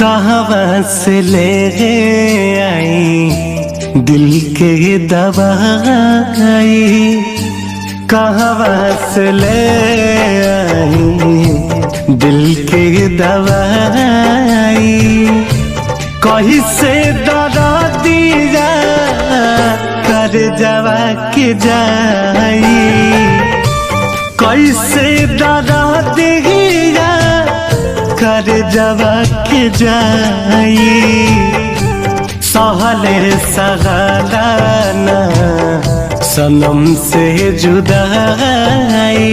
कहाँ से ले आई दिल के दवाई, कहाँ से ले आई दिल के दवाई। कहीं से दरा दिया कर जवा के जाई, कैसे दरा दिया कर जवा के जाई। सहले सहलाना सनम से जुदाई,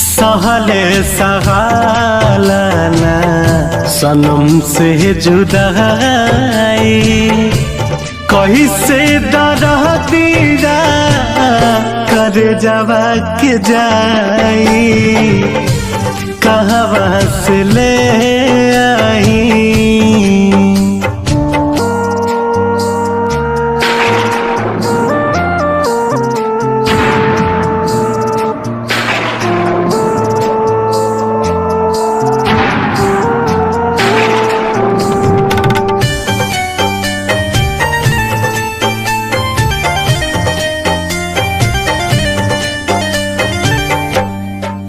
सहले सहलाना सनम से जुदाई। कैसे दरा दिया कर जवा के जाई, कहाँ से ले आई।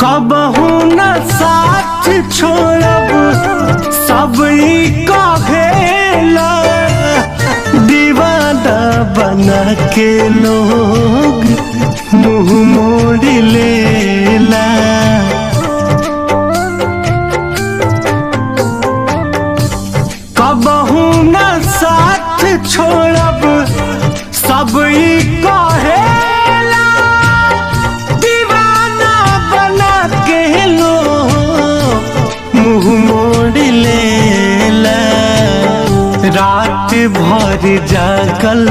कबहू न साथ छोड़ब सब कहेला, दीवाना बना के लोग मुँह मोड़ लेला। कबहू न साथ छोड़ब सब कहेला, दीवाना बना के लोग मुँह मोड़ लेला। रात भर जागल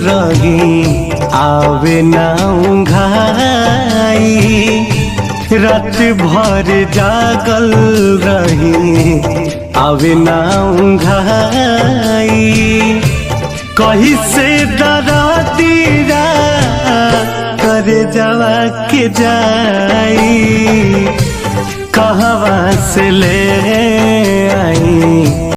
रही आवे ना उंघाई, रात भर जागल रही आवे ना उंघाई। कहीं से डरा दिया कर जवा के जाई, कहाँ से ले आई।